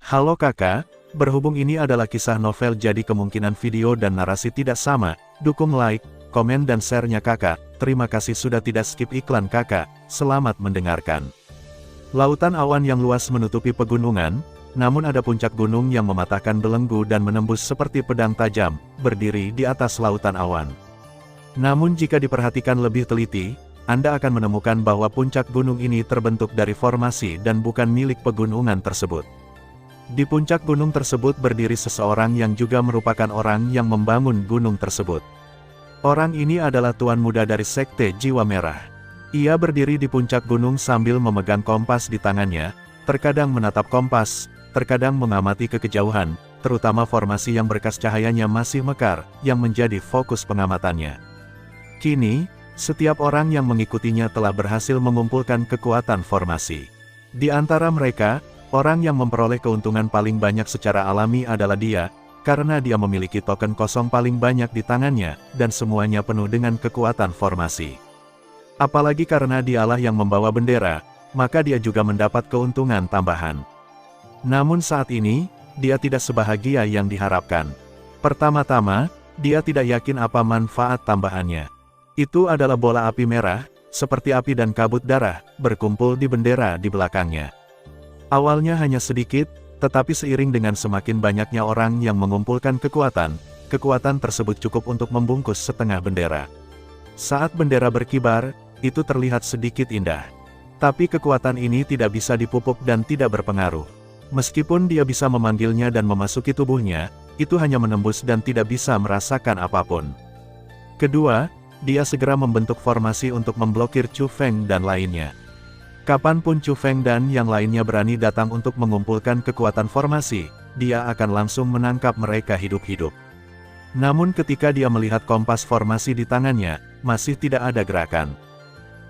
Halo kakak, berhubung ini adalah kisah novel jadi kemungkinan video dan narasi tidak sama, dukung like, komen dan share-nya kakak, terima kasih sudah tidak skip iklan kakak, selamat mendengarkan. Lautan awan yang luas menutupi pegunungan, namun ada puncak gunung yang mematahkan belenggu dan menembus seperti pedang tajam, berdiri di atas lautan awan. Namun jika diperhatikan lebih teliti, Anda akan menemukan bahwa puncak gunung ini terbentuk dari formasi dan bukan milik pegunungan tersebut. Di puncak gunung tersebut berdiri seseorang yang juga merupakan orang yang membangun gunung tersebut. Orang ini adalah Tuan Muda dari Sekte Jiwa Merah. Ia berdiri di puncak gunung sambil memegang kompas di tangannya, terkadang menatap kompas, terkadang mengamati ke kejauhan, terutama formasi yang berkas cahayanya masih mekar, yang menjadi fokus pengamatannya. Kini, setiap orang yang mengikutinya telah berhasil mengumpulkan kekuatan formasi. Di antara mereka, orang yang memperoleh keuntungan paling banyak secara alami adalah dia, karena dia memiliki token kosong paling banyak di tangannya, dan semuanya penuh dengan kekuatan formasi. Apalagi karena dialah yang membawa bendera, maka dia juga mendapat keuntungan tambahan. Namun saat ini, dia tidak sebahagia yang diharapkan. Pertama-tama, dia tidak yakin apa manfaat tambahannya. Itu adalah bola api merah, seperti api dan kabut darah, berkumpul di bendera di belakangnya. Awalnya hanya sedikit, tetapi seiring dengan semakin banyaknya orang yang mengumpulkan kekuatan tersebut cukup untuk membungkus setengah bendera. Saat bendera berkibar, itu terlihat sedikit indah. Tapi kekuatan ini tidak bisa dipupuk dan tidak berpengaruh. Meskipun dia bisa memanggilnya dan memasuki tubuhnya, itu hanya menembus dan tidak bisa merasakan apapun. Kedua, dia segera membentuk formasi untuk memblokir Chu Feng dan lainnya. Kapanpun Chu Feng dan yang lainnya berani datang untuk mengumpulkan kekuatan formasi, dia akan langsung menangkap mereka hidup-hidup. Namun ketika dia melihat kompas formasi di tangannya, masih tidak ada gerakan.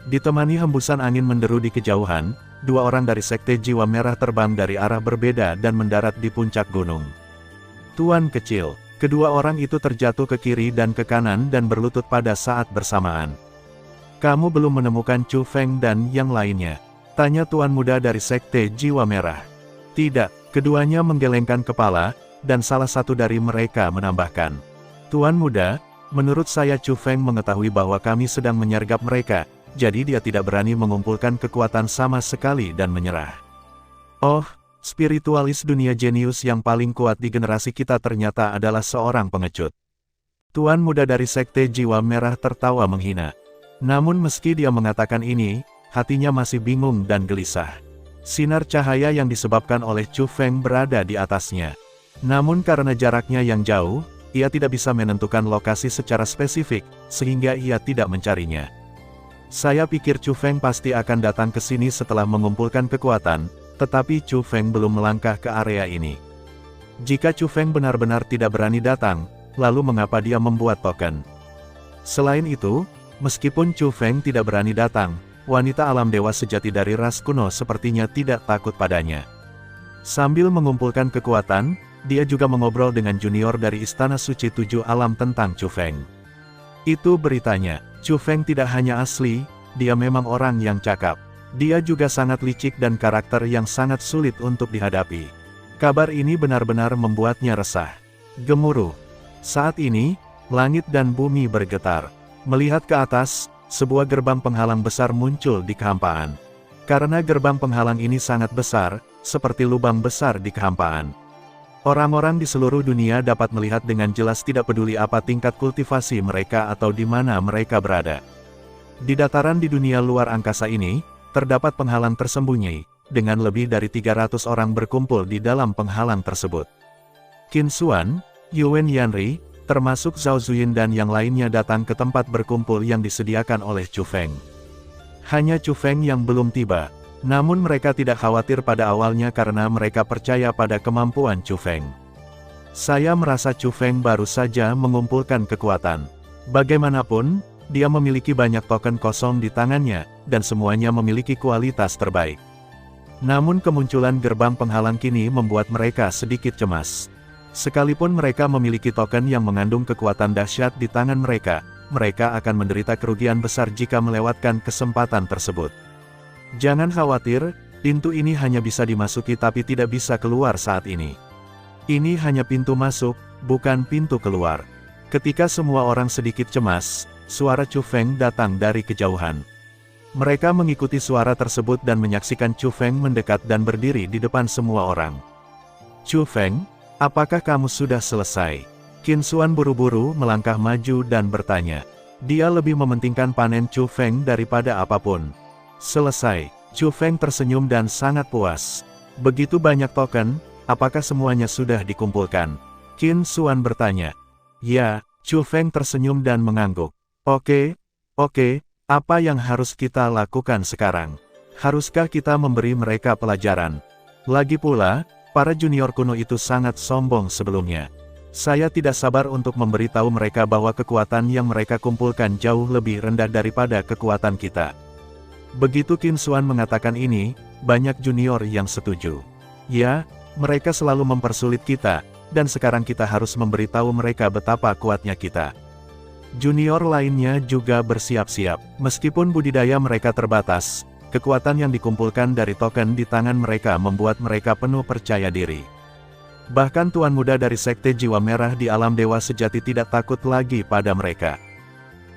Ditemani hembusan angin menderu di kejauhan, dua orang dari Sekte Jiwa Merah terbang dari arah berbeda dan mendarat di puncak gunung. Tuan kecil. Kedua orang itu terjatuh ke kiri dan ke kanan dan berlutut pada saat bersamaan. Kamu belum menemukan Chu Feng dan yang lainnya? Tanya Tuan Muda dari Sekte Jiwa Merah. Tidak, keduanya menggelengkan kepala, dan salah satu dari mereka menambahkan. Tuan Muda, menurut saya Chu Feng mengetahui bahwa kami sedang menyergap mereka, jadi dia tidak berani mengumpulkan kekuatan sama sekali dan menyerah. Oh, spiritualis dunia jenius yang paling kuat di generasi kita ternyata adalah seorang pengecut. Tuan Muda dari Sekte Jiwa Merah tertawa menghina. Namun meski dia mengatakan ini, hatinya masih bingung dan gelisah. Sinar cahaya yang disebabkan oleh Chu Feng berada di atasnya. Namun karena jaraknya yang jauh, ia tidak bisa menentukan lokasi secara spesifik, sehingga ia tidak mencarinya. Saya pikir Chu Feng pasti akan datang ke sini setelah mengumpulkan kekuatan, tetapi Chu Feng belum melangkah ke area ini. Jika Chu Feng benar-benar tidak berani datang, lalu mengapa dia membuat token? Selain itu, meskipun Chu Feng tidak berani datang, wanita alam dewa sejati dari ras kuno sepertinya tidak takut padanya. Sambil mengumpulkan kekuatan, dia juga mengobrol dengan junior dari Istana Suci Tujuh Alam tentang Chu Feng. Itu beritanya, Chu Feng tidak hanya asli, dia memang orang yang cakap. Dia juga sangat licik dan karakter yang sangat sulit untuk dihadapi. Kabar ini benar-benar membuatnya resah. Gemuruh. Saat ini, langit dan bumi bergetar. Melihat ke atas, sebuah gerbang penghalang besar muncul di kehampaan. Karena gerbang penghalang ini sangat besar, seperti lubang besar di kehampaan. Orang-orang di seluruh dunia dapat melihat dengan jelas tidak peduli apa tingkat kultivasi mereka atau di mana mereka berada. Di dataran di dunia luar angkasa ini, terdapat penghalang tersembunyi, dengan lebih dari 300 orang berkumpul di dalam penghalang tersebut. Qin Xuan, Yuan Yanri, termasuk Zhao Zuyin dan yang lainnya datang ke tempat berkumpul yang disediakan oleh Chu Feng. Hanya Chu Feng yang belum tiba, namun mereka tidak khawatir pada awalnya karena mereka percaya pada kemampuan Chu Feng. Saya merasa Chu Feng baru saja mengumpulkan kekuatan. Bagaimanapun, dia memiliki banyak token kosong di tangannya, dan semuanya memiliki kualitas terbaik. Namun kemunculan gerbang penghalang kini membuat mereka sedikit cemas. Sekalipun mereka memiliki token yang mengandung kekuatan dahsyat di tangan mereka, mereka akan menderita kerugian besar jika melewatkan kesempatan tersebut. Jangan khawatir, Pintu ini hanya bisa dimasuki tapi tidak bisa keluar saat ini. Ini hanya pintu masuk, bukan pintu keluar. Ketika semua orang sedikit cemas, suara Chu Feng datang dari kejauhan. Mereka mengikuti suara tersebut dan menyaksikan Chu Feng mendekat dan berdiri di depan semua orang. Chu Feng, apakah kamu sudah selesai? Qin Xuan buru-buru melangkah maju dan bertanya. Dia lebih mementingkan panen Chu Feng daripada apapun. Selesai. Chu Feng tersenyum dan sangat puas. Begitu banyak token, apakah semuanya sudah dikumpulkan? Qin Xuan bertanya. Ya, Chu Feng tersenyum dan mengangguk. Oke, apa yang harus kita lakukan sekarang? Haruskah kita memberi mereka pelajaran? Lagi pula, para junior kuno itu sangat sombong sebelumnya. Saya tidak sabar untuk memberitahu mereka bahwa kekuatan yang mereka kumpulkan jauh lebih rendah daripada kekuatan kita. Begitu Qin Xuan mengatakan ini, banyak junior yang setuju. Ya, mereka selalu mempersulit kita, dan sekarang kita harus memberitahu mereka betapa kuatnya kita. Junior lainnya juga bersiap-siap. Meskipun budidaya mereka terbatas, kekuatan yang dikumpulkan dari token di tangan mereka membuat mereka penuh percaya diri. Bahkan Tuan Muda dari Sekte Jiwa Merah di Alam Dewa Sejati tidak takut lagi pada mereka.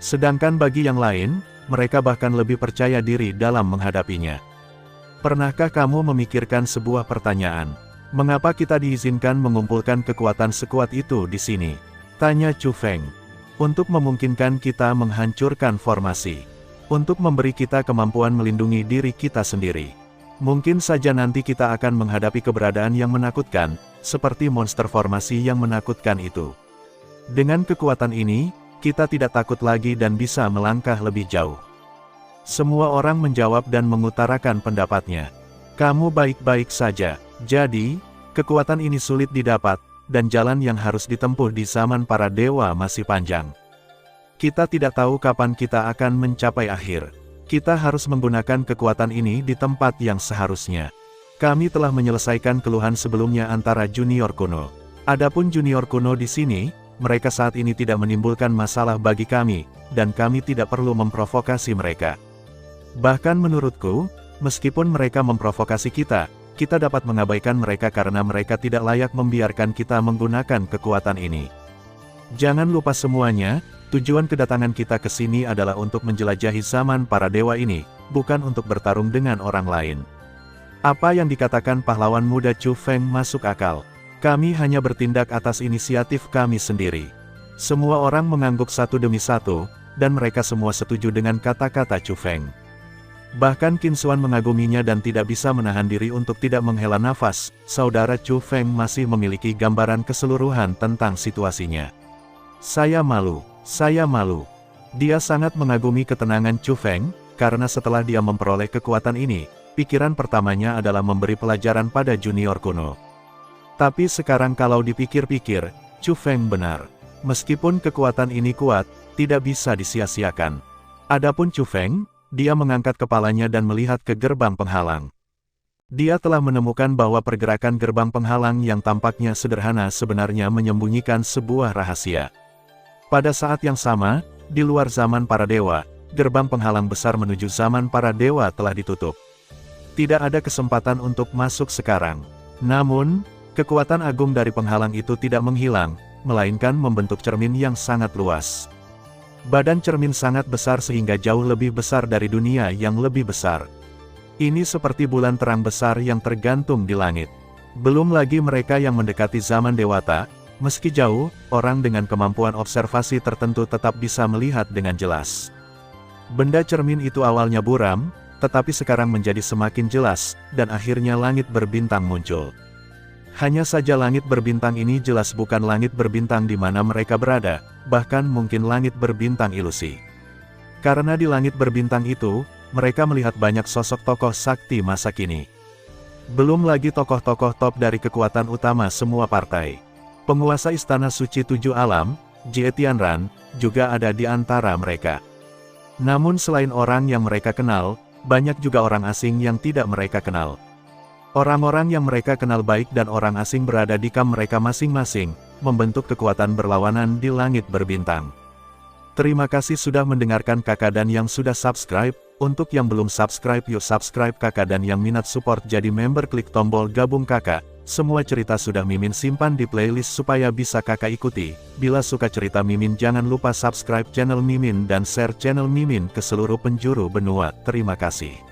Sedangkan bagi yang lain, mereka bahkan lebih percaya diri dalam menghadapinya. Pernahkah kamu memikirkan sebuah pertanyaan? Mengapa kita diizinkan mengumpulkan kekuatan sekuat itu di sini? Tanya Chu Feng. Untuk memungkinkan kita menghancurkan formasi. Untuk memberi kita kemampuan melindungi diri kita sendiri. Mungkin saja nanti kita akan menghadapi keberadaan yang menakutkan, seperti monster formasi yang menakutkan itu. Dengan kekuatan ini, kita tidak takut lagi dan bisa melangkah lebih jauh. Semua orang menjawab dan mengutarakan pendapatnya. Kamu baik-baik saja. Jadi, kekuatan ini sulit didapat, dan jalan yang harus ditempuh di zaman para dewa masih panjang. Kita tidak tahu kapan kita akan mencapai akhir. Kita harus menggunakan kekuatan ini di tempat yang seharusnya. Kami telah menyelesaikan keluhan sebelumnya antara junior kuno. Adapun junior kuno di sini, mereka saat ini tidak menimbulkan masalah bagi kami, dan kami tidak perlu memprovokasi mereka. Bahkan menurutku, meskipun mereka memprovokasi kita dapat mengabaikan mereka karena mereka tidak layak membiarkan kita menggunakan kekuatan ini. Jangan lupa semuanya, tujuan kedatangan kita ke sini adalah untuk menjelajahi zaman para dewa ini, bukan untuk bertarung dengan orang lain. Apa yang dikatakan pahlawan muda Chu Feng masuk akal. Kami hanya bertindak atas inisiatif kami sendiri. Semua orang mengangguk satu demi satu, dan mereka semua setuju dengan kata-kata Chu Feng. Bahkan Qin Xuan mengaguminya dan tidak bisa menahan diri untuk tidak menghela nafas. Saudara Chu Feng masih memiliki gambaran keseluruhan tentang situasinya. Saya malu. Dia sangat mengagumi ketenangan Chu Feng, karena setelah dia memperoleh kekuatan ini, pikiran pertamanya adalah memberi pelajaran pada junior kuno. Tapi sekarang kalau dipikir-pikir, Chu Feng benar. Meskipun kekuatan ini kuat, tidak bisa disia-siakan. Adapun Chu Feng, dia mengangkat kepalanya dan melihat ke gerbang penghalang. Dia telah menemukan bahwa pergerakan gerbang penghalang yang tampaknya sederhana sebenarnya menyembunyikan sebuah rahasia. Pada saat yang sama, di luar zaman para dewa, gerbang penghalang besar menuju zaman para dewa telah ditutup. Tidak ada kesempatan untuk masuk sekarang. Namun, kekuatan agung dari penghalang itu tidak menghilang, melainkan membentuk cermin yang sangat luas. Badan cermin sangat besar sehingga jauh lebih besar dari dunia yang lebih besar. Ini seperti bulan terang besar yang tergantung di langit. Belum lagi mereka yang mendekati zaman dewata, meski jauh, orang dengan kemampuan observasi tertentu tetap bisa melihat dengan jelas. Benda cermin itu awalnya buram, tetapi sekarang menjadi semakin jelas, dan akhirnya langit berbintang muncul. Hanya saja langit berbintang ini jelas bukan langit berbintang di mana mereka berada, bahkan mungkin langit berbintang ilusi. Karena di langit berbintang itu, mereka melihat banyak sosok tokoh sakti masa kini. Belum lagi tokoh-tokoh top dari kekuatan utama semua partai. Penguasa Istana Suci Tujuh Alam, Jie Tianran, juga ada di antara mereka. Namun selain orang yang mereka kenal, banyak juga orang asing yang tidak mereka kenal. Orang-orang yang mereka kenal baik dan orang asing berada di kamp mereka masing-masing, membentuk kekuatan berlawanan di langit berbintang. Terima kasih sudah mendengarkan kakak dan yang sudah subscribe, Untuk yang belum subscribe yuk subscribe kakak, dan yang minat support jadi member klik tombol gabung kakak. Semua cerita sudah Mimin simpan di playlist supaya bisa kakak ikuti. Bila suka cerita Mimin jangan lupa subscribe channel Mimin dan share channel Mimin ke seluruh penjuru benua. Terima kasih.